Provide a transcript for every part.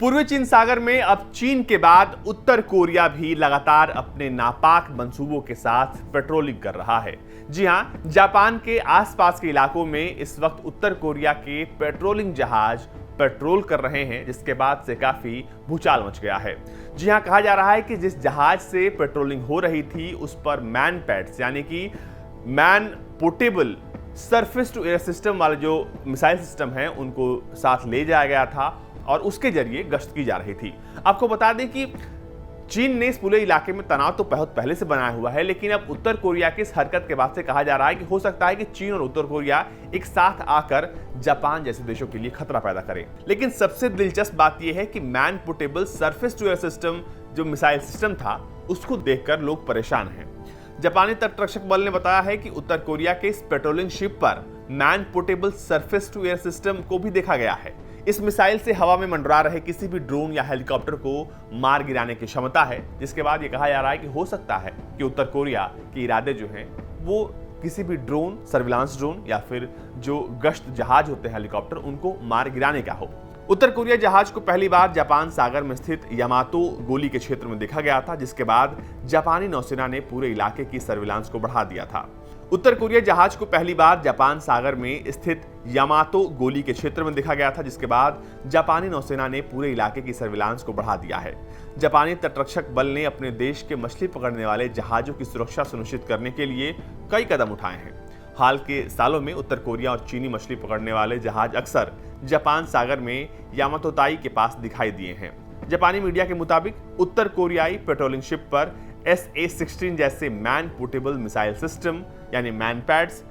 पूर्वी चीन सागर में अब चीन के बाद उत्तर कोरिया भी लगातार अपने नापाक मंसूबों के साथ पेट्रोलिंग कर रहा है। जी हां, जापान के आसपास के इलाकों में इस वक्त उत्तर कोरिया के पेट्रोलिंग जहाज पेट्रोल कर रहे हैं, जिसके बाद से काफी भूचाल मच गया है। जी हां, कहा जा रहा है कि जिस जहाज से पेट्रोलिंग हो रही थी उस पर मैन पैड्स यानी कि man portable surface to air system वाले जो मिसाइल सिस्टम हैं उनको साथ ले जाया गया था और उसके जरिए गश्त की जा रही थी। आपको बता दें कि चीन ने इस पूरे इलाके में तनाव तो बहुत पहले से बनाया हुआ है, लेकिन अब उत्तर कोरिया की इस हरकत के बाद से कहा जा रहा है कि हो सकता है कि चीन और उत्तर कोरिया एक साथ आकर जापान जैसे देशों के लिए खतरा पैदा करे। लेकिन सबसे दिलचस्प बात यह है कि man portable surface to air system जो मिसाइल सिस्टम था उसको देखकर लोग परेशान हैं। जापानी तटरक्षक बल ने बताया है कि उत्तर कोरिया के इस पेट्रोलिंग शिप पर man portable surface to air system को भी देखा गया है। इस मिसाइल से हवा में मंडरा रहे किसी भी ड्रोन या हेलीकॉप्टर को मार गिराने की क्षमता है, जिसके बाद ये कहा जा रहा है कि हो सकता है कि उत्तर कोरिया के इरादे जो हैं वो किसी भी ड्रोन, सर्विलांस ड्रोन या फिर जो गश्त जहाज होते हैं हेलीकॉप्टर, उनको मार गिराने का हो। उत्तर कोरिया जहाज को पहली बार जापान सागर में स्थित यामातो गोली के क्षेत्र में देखा गया था, जिसके बाद जापानी नौसेना ने पूरे इलाके की सर्विलांस को बढ़ा दिया था। उत्तर कोरिया जहाज को पहली बार जापान सागर में स्थित यामातो गोली के क्षेत्र में देखा गया था, जिसके बाद जापानी नौसेना ने पूरे इलाके की सर्विलांस को बढ़ा दिया है। जापानी तटरक्षक बल ने अपने देश के मछली पकड़ने वाले जहाजों की सुरक्षा सुनिश्चित करने के लिए कई कदम उठाए हैं। हाल के सालों में उत्तर कोरिया और चीनी मछली पकड़ने वाले जहाज अक्सर जापान सागर में यामातोताई के पास दिखाई दिए हैं। जापानी मीडिया के मुताबिक उत्तर कोरियाई पेट्रोलिंग शिप पर SA-16 जैसे मैन पोर्टेबल मिसाइल सिस्टम यानी मैन पैड्स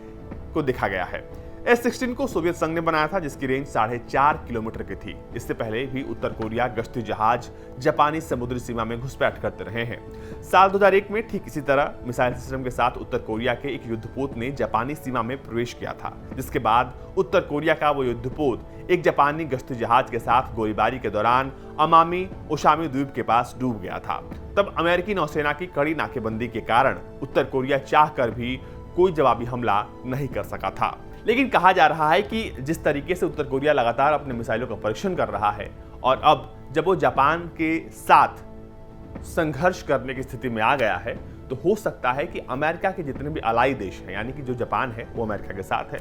को देखा गया है। S-16 को सोवियत संघ ने बनाया था, जिसकी रेंज 4.5 किलोमीटर की थी। इससे पहले भी उत्तर कोरिया गश्ती जहाज जापानी समुद्री सीमा में घुसपैठ करते रहे हैं। साल 2001 में ठीक इसी तरह मिसाइल सिस्टम के साथ उत्तर कोरिया के एक युद्धपोत ने जापानी सीमा में प्रवेश किया था, जिसके बाद उत्तर कोरिया का वो युद्धपोत एक जापानी गश्ती जहाज के साथ गोलीबारी के दौरान अमामी ओशामी द्वीप के पास डूब गया था। तब अमेरिकी नौसेना की कड़ी नाकेबंदी के कारण उत्तर कोरिया चाहकर भी कोई जवाबी हमला नहीं कर सका था। लेकिन कहा जा रहा है कि जिस तरीके से उत्तर कोरिया लगातार अपने मिसाइलों का परीक्षण कर रहा है और अब जब वो जापान के साथ संघर्ष करने की स्थिति में आ गया है, तो हो सकता है कि अमेरिका के जितने भी अलाई देश हैं, यानी कि जो जापान है वो अमेरिका के साथ है,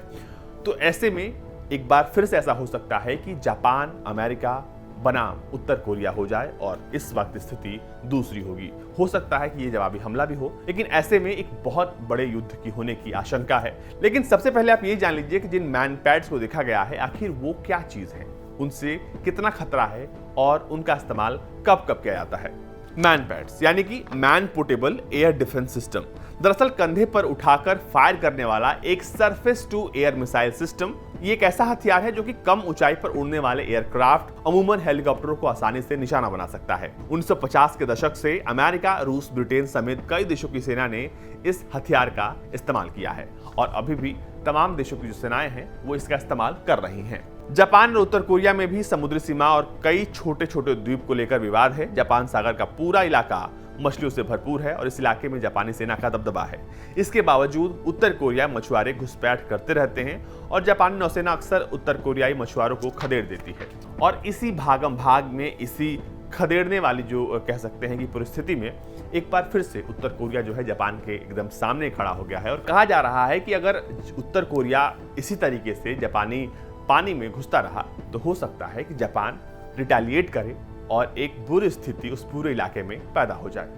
तो ऐसे में एक बार फिर से ऐसा हो सकता है कि जापान अमेरिका बनाम उत्तर कोरिया हो जाए और इस वक्त स्थिति दूसरी होगी। हो सकता है कि ये जवाबी हमला भी हो, लेकिन ऐसे में एक बहुत बड़े युद्ध की होने की आशंका है। लेकिन सबसे पहले आप ये जान लीजिए कि जिन मैन पैड्स को देखा गया है आखिर वो क्या चीज है, उनसे कितना खतरा है और उनका इस्तेमाल कब कब किया जाता है। मैन पैड्स यानी कि man portable air defence system दरअसल कंधे पर उठाकर फायर करने वाला एक surface to air missile system. ये एक ऐसा हथियार है जो कि कम ऊंचाई पर उड़ने वाले एयरक्राफ्ट, अमूमन हेलीकॉप्टरों को आसानी से निशाना बना सकता है। 1950 के दशक से अमेरिका, रूस, ब्रिटेन समेत कई देशों की सेना ने इस हथियार का इस्तेमाल किया है और अभी भी तमाम देशों की जो सेनाएं हैं वो इसका इस्तेमाल कर रही हैं। जापान और उत्तर कोरिया में भी समुद्री सीमा और कई छोटे छोटे द्वीप को लेकर विवाद है। जापान सागर का पूरा इलाका मछलियों से भरपूर है और इस इलाके में जापानी सेना का दबदबा है। इसके बावजूद उत्तर कोरिया मछुआरे घुसपैठ करते रहते हैं और जापानी नौसेना अक्सर उत्तर कोरियाई मछुआरों को खदेड़ देती है। और इसी भागम भाग में, इसी खदेड़ने वाली जो कह सकते हैं कि परिस्थिति में एक बार फिर से उत्तर कोरिया जो है जापान के एकदम सामने खड़ा हो गया है और कहा जा रहा है कि अगर उत्तर कोरिया इसी तरीके से जापानी पानी में घुसता रहा तो हो सकता है कि जापान रिटेलिएट करे और एक बुरी स्थिति उस पूरे इलाके में पैदा हो जाए।